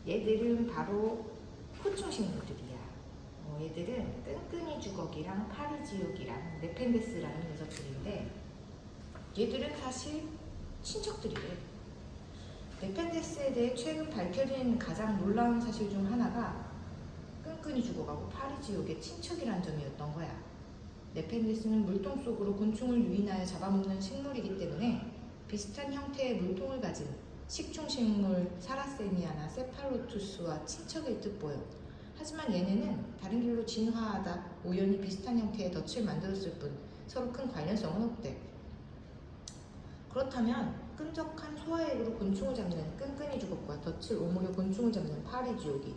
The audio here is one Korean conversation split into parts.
얘들은 바로 포충식물들이야. 얘들은 끈끈이 주걱이랑 파리지옥이랑 네펜데스라는 녀석들인데 얘들은 사실 친척들이래. 네펜데스에 대해 최근 밝혀진 가장 놀라운 사실 중 하나가 끈끈이 주걱하고 파리지옥의 친척이란 점이었던 거야. 네펜데스는 물통 속으로 곤충을 유인하여 잡아먹는 식물이기 때문에 비슷한 형태의 물통을 가진 식충식물 사라세니아나 세팔로투스와 친척일 듯 보여. 하지만 얘네는 다른 길로 진화하다 우연히 비슷한 형태의 덫을 만들었을 뿐 서로 큰 관련성은 없대. 그렇다면 끈적한 소화액으로 곤충을 잡는 끈끈이 주걱과 덫을 오므려 곤충을 잡는 파리지옥이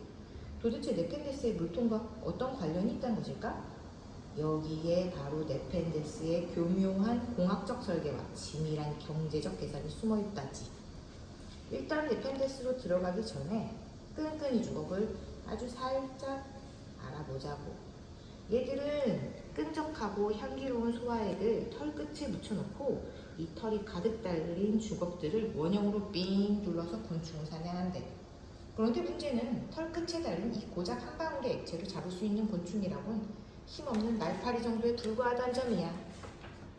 도대체 네펜데스의 물통과 어떤 관련이 있다는 것일까? 여기에 바로 네펜데스의 교묘한 공학적 설계와 치밀한 경제적 계산이 숨어있다지. 일단 네펜데스로 들어가기 전에 끈끈이 주걱을 아주 살짝 알아보자고. 얘들은 끈적하고 향기로운 소화액을 털끝에 묻혀놓고 이 털이 가득 달린 주걱들을 원형으로 삥 둘러서 곤충을 사냥한대. 그런데 문제는 털끝에 달린 이 고작 한 방울의 액체로 잡을 수 있는 곤충이라곤 힘없는 날파리 정도에 불과하다는 점이야.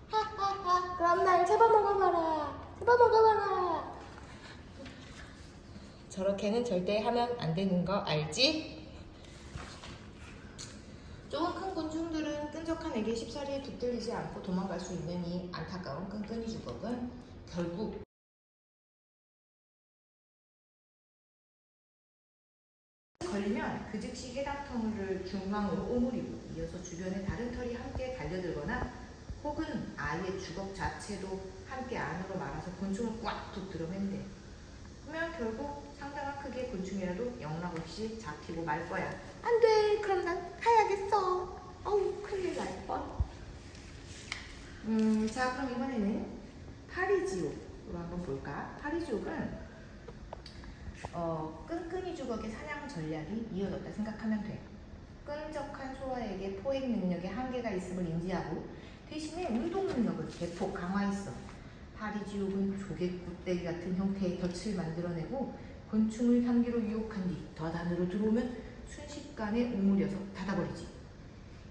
하하하, 그럼 날 잡아먹어봐라. 잡아먹어봐라. 저렇게는 절대 하면 안 되는 거 알지? 조금 큰 곤충들은 끈적한 액에 쉽사리 붙들리지 않고 도망갈 수 있는 이 안타까운 끈끈이 주걱은 결국 걸리면 그 즉시 해당 털을 중앙으로 오므리고 이어서 주변에 다른 털이 함께 달려들거나 혹은 아예 주걱 자체도 함께 안으로 말아서 곤충을 꽉 붙들어맨대. 그러면 결국 상당한 크기의 곤충이라도 영락없이 잡히고 말 거야. 안 돼, 그럼 난 가야겠어. 어우, 큰일 날 뻔. 자, 그럼 이번에는 파리지옥으로 한번 볼까? 파리지옥은 끈끈이 주걱의 사냥 전략이 이어졌다 생각하면 돼. 끈적한 소화액의 포획 능력에 한계가 있음을 인지하고 대신에 운동 능력을 대폭 강화했어. 파리지옥은 조개꽃대기 같은 형태의 덫을 만들어내고 곤충을 향기로 유혹한 뒤 덫 안으로 들어오면 순식간에 오므려서 닫아버리지.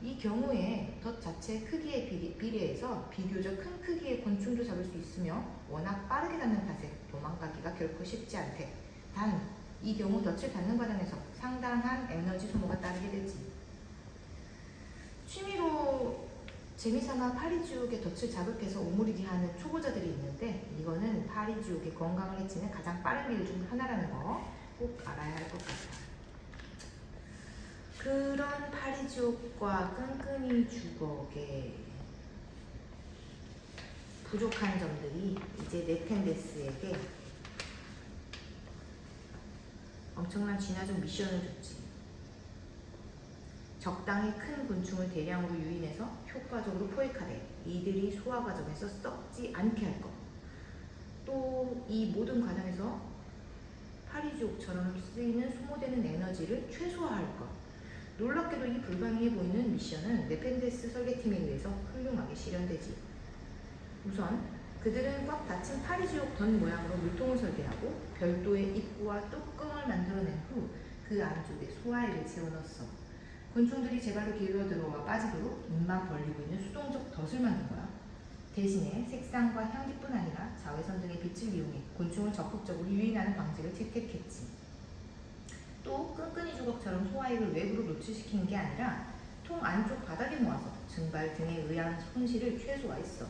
이 경우에 덫 자체 크기에 비례해서 비교적 큰 크기의 곤충도 잡을 수 있으며 워낙 빠르게 닫는 탓에 도망가기가 결코 쉽지 않대. 단, 이 경우 덫을 닫는 과정에서 상당한 에너지 소모가 따르게 되지. 취미로 재미삼아 파리지옥의 덫을 자극해서 오므리게 하는 초보자들이 있는데 이거는 파리지옥의 건강을 해치는 가장 빠른 길 중 하나라는 거 꼭 알아야 할 것 같아. 그런 파리지옥과 끈끈이 주걱의 부족한 점들이 이제 네펜데스에게 엄청난 진화적 미션을 줬지. 적당히 큰 곤충을 대량으로 유인해서 효과적으로 포획하되 이들이 소화 과정에서 썩지 않게 할 것. 또 이 모든 과정에서 파리지옥처럼 쓰이는 소모되는 에너지를 최소화할 것. 놀랍게도 이 불가능해 보이는 미션은 네펜데스 설계팀에 의해서 훌륭하게 실현되지. 우선 그들은 꽉 닫힌 파리지옥 던 모양으로 물통을 설계하고 별도의 입구와 뚜껑을 만들어낸 후 그 안쪽에 소화액을 채워넣었어. 곤충들이 제발로 기어들어와 빠지도록 입만 벌리고 있는 수동적 덫을 만든 거야. 대신에 색상과 향기뿐 아니라 자외선 등의 빛을 이용해 곤충을 적극적으로 유인하는 방식을 채택했지. 또 끈끈이 주걱처럼 소화액을 외부로 노출시키는 게 아니라 통 안쪽 바닥에 모아서 증발 등에 의한 손실을 최소화했어.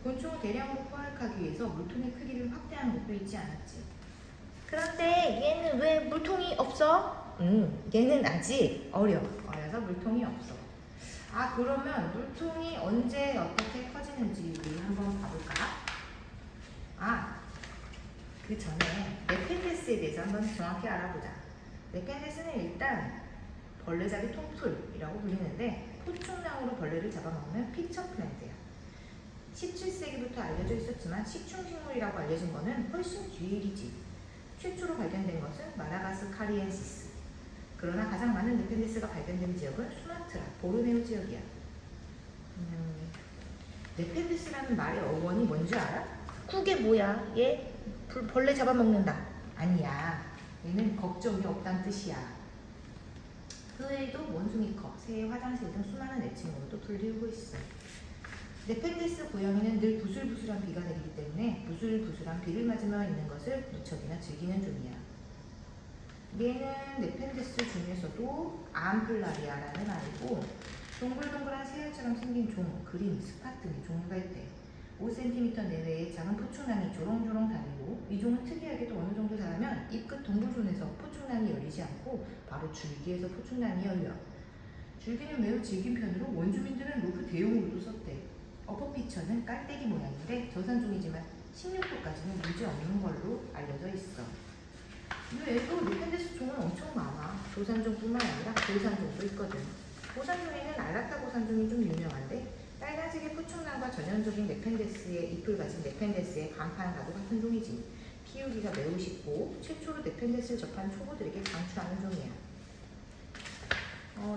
곤충을 대량으로 포획하기 위해서 물통의 크기를 확대하는 것도 잊지 않았지. 그런데 얘는 왜 물통이 없어? 얘는 아직 어려서 물통이 없어. 아, 그러면 물통이 언제 어떻게 커지는지 우리 한번 봐볼까? 아, 그 전에 네펜데스에 대해서 한번 정확히 알아보자. 네펜데스는 일단 벌레잡이 통풀이라고 불리는데 포충량으로 벌레를 잡아먹는 피처 플랜트야. 17세기부터 알려져 있었지만 식충식물이라고 알려진 거는 훨씬 뒤의 일이지. 최초로 발견된 것은 마다가스카리엔시스. 그러나 가장 많은 네펜데스가 발견된 지역은 수마트라, 보르네오 지역이야. 네펜데스라는 말의 어원이 뭔지 알아? 그게 뭐야? 얘 벌레 잡아먹는다. 아니야. 얘는 걱정이 없다는 뜻이야. 그 외에도 원숭이컵, 새, 화장실 등 수많은 애칭으로도 불리우고 있어. 네펜데스 고양이는 늘 부슬부슬한 비가 내리기 때문에 부슬부슬한 비를 맞으며 있는 것을 무척이나 즐기는 종이야. 얘는 네펜데스 중에서도 암플라리아라는 아이고 동글동글한 새알처럼 생긴 종, 그린, 스팟 등의 종류가 있대. 5cm 내외의 작은 포충랑이 조롱조롱 다니고 이 종은 특이하게도 어느 정도 자라면 잎끝 동굴존에서 포충랑이 열리지 않고 바로 줄기에서 포충랑이 열려. 줄기는 매우 질긴 편으로 원주민들은 로프 대용으로도 썼대. 어퍼피처는 깔때기 모양인데 저산종이지만 16도까지는 문제 없는 걸로 알려져 있어. 이 외에도 네펜데스 종은 엄청 많아. 도산종뿐만 아니라 고산종도 있거든. 고산종에는 알라타 고산종이 좀 유명한데 빨간색의 포충랑과 전형적인 네펜데스의 잎을 가진 네펜데스의 간판과도 같은 종이지. 키우기가 매우 쉽고 최초로 네펜데스를 접한 초보들에게 강추하는 종이야.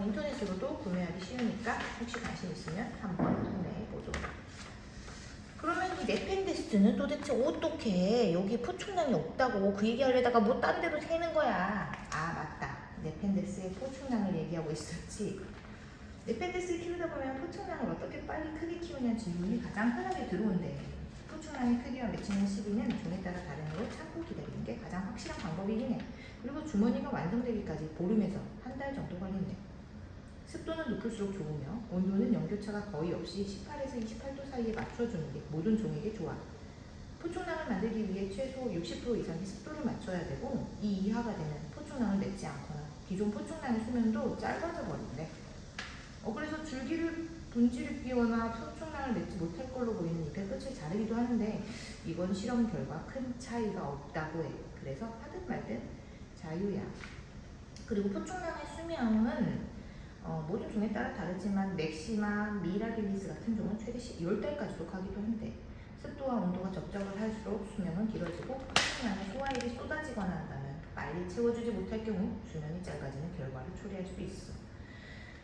인터넷으로도 구매하기 쉬우니까 혹시 관심 있으면 한번 구매해 보도록. 그러면 이 네펜데스는 도대체 어떻게 여기 포충랑이 없다고 그 얘기하려다가 뭐 딴 데로 새는 거야. 아 맞다. 네펜데스의 포충랑을 얘기하고 있었지. 네펜데스를 키우다 보면 포충랑을 어떻게 빨리 크게 키우냐는 질문이 가장 흔하게 들어온대. 포충랑의 크기와 맺히는 시기는 종에 따라 다르므로 참고 기다리는 게 가장 확실한 방법이긴 해. 그리고 주머니가 완성되기까지 보름에서 한 달 정도 걸린대. 습도는 높을수록 좋으며 온도는 연교차가 거의 없이 18에서 28도 사이에 맞춰주는 게 모든 종에게 좋아. 포충랑을 만들기 위해 최소 60% 이상의 습도를 맞춰야 되고 이 이하가 되면 포충랑을 맺지 않거나 기존 포충랑의 수명도 짧아져 버린대. 그래서 줄기를 분지를 끼거나 포충랑을 맺지 못할 걸로 보이는 잎의 끝을 자르기도 하는데 이건 실험 결과 큰 차이가 없다고 해. 그래서 하든 말든 자유야. 그리고 포충랑의 수명은 모든 종에 따라 다르지만 맥시마, 미라빌리스 같은 종은 최대 10달까지도 가기도 한대. 습도와 온도가 적정을 할수록 수명은 길어지고 포충랑에 소화액이 쏟아지거나 한다면 빨리 채워주지 못할 경우 수명이 짧아지는 결과를 초래할 수도 있어.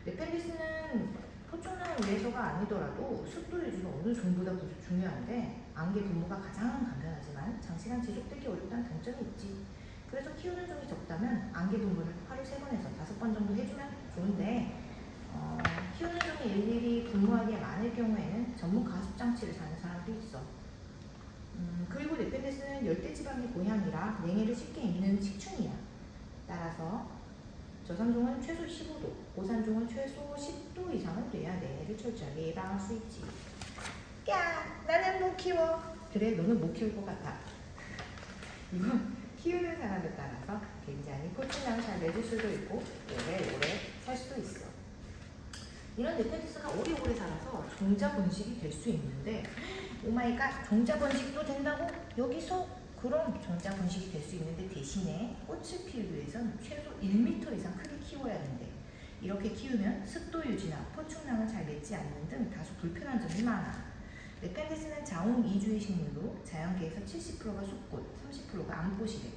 네펜데스는 포충랑을 위해서가 아니더라도 습도 유지가 어느 종보다 중요한데 안개 분무가 가장 간편하지만 장시간 지속되기 어렵다는 단점이 있지. 그래서 키우는 종이 적다면 안개 분무를 하루 3번에서 5번 정도 해주면 좋은데 키우는 종이 일일이 분무하기에 많을 경우에는 전문 가습 장치를 사는 사람도 있어. 그리고 네펜데스는 열대지방의 고향이라 냉해를 쉽게 입는 식충이야. 따라서 저산종은 최소 15도, 고산종은 최소 10도 이상은 돼야 냉해를 철저하게 예방할 수 있지. 야, 나는 못 키워. 그래, 너는 못 키울 것 같아. 이건 키우는 사람에 따라서 굉장히 포충랑을 잘 맺을 수도 있고 오래오래 살 수도 있어. 이런 네펜데스가 오래오래 살아서 종자 번식이 될 수 있는데 오마이갓, 종자 번식도 된다고? 여기서? 그럼 종자 번식이 될 수 있는데 대신에 꽃을 피우기 위해서는 최소 1m 이상 크게 키워야 된대. 이렇게 키우면 습도 유지나 포충랑을 잘 맺지 않는 등 다소 불편한 점이 많아. 네펜데스는 자웅 2주의 식물로 자연계에서 70%가 숫꽃, 30%가 암꽃이래.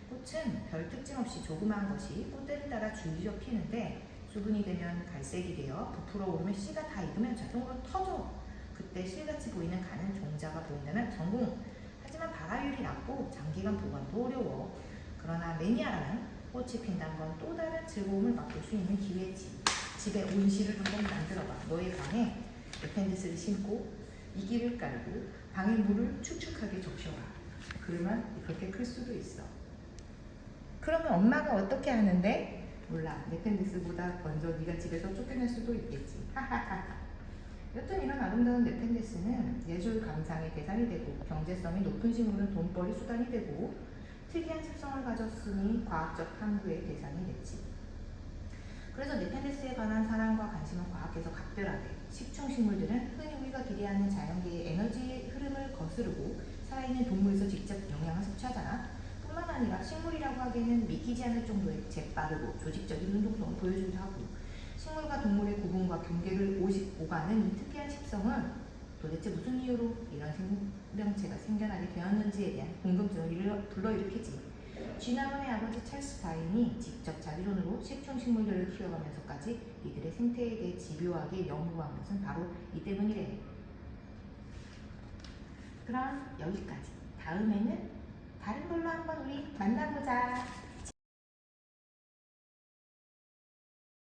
꽃은 별 특징 없이 조그마한 것이 꽃대를 따라 줄기져 피는데 수분이 되면 갈색이 되어 부풀어 오르면 씨가 다 익으면 자동으로 터져. 그때 실같이 보이는 가는 종자가 보인다면 성공. 하지만 발화율이 낮고 장기간 보관도 어려워. 그러나 매니아라면 꽃이 핀다는 건 또 다른 즐거움을 맛볼 수 있는 기회지. 집에 온실을 한번 만들어봐. 너의 방에 네펜데스를 심고 이기를 깔고 방에 물을 축축하게 적셔라. 그러면 그렇게 클 수도 있어. 그러면 엄마가 어떻게 하는데? 몰라. 네펜데스보다 먼저 네가 집에서 쫓겨날 수도 있겠지. 여튼 이런 아름다운 네펜데스는 예술 감상의 대상이 되고 경제성이 높은 식물은 돈벌이 수단이 되고 특이한 습성을 가졌으니 과학적 탐구의 대상이 됐지. 그래서 네펜데스에 관한 사랑과 관심은 과학에서 각별하대. 식충식물들은 흔히 우리가 기대하는 자연계의 에너지 흐름을 거스르고 살아있는 동물에서 직접 영향을 섭취하잖아. 뿐만 아니라 식물이라고 하기에는 믿기지 않을 정도의 재빠르고 조직적인 운동성을 보여주기도 하고 식물과 동물의 구분과 경계를 오가는 이 특이한 식성은 도대체 무슨 이유로 이런 생명체가 생겨나게 되었는지에 대한 궁금증을 불러일으키지. 쥐나무의 아버지 찰스 다윈이 직접 자기 손으로 식충식물들을 키워가면서까지 이들의 생태에 대해 집요하게 연구한 것은 바로 이 때문이래. 그럼 여기까지. 다음에는 다른 걸로 한번 우리 만나보자.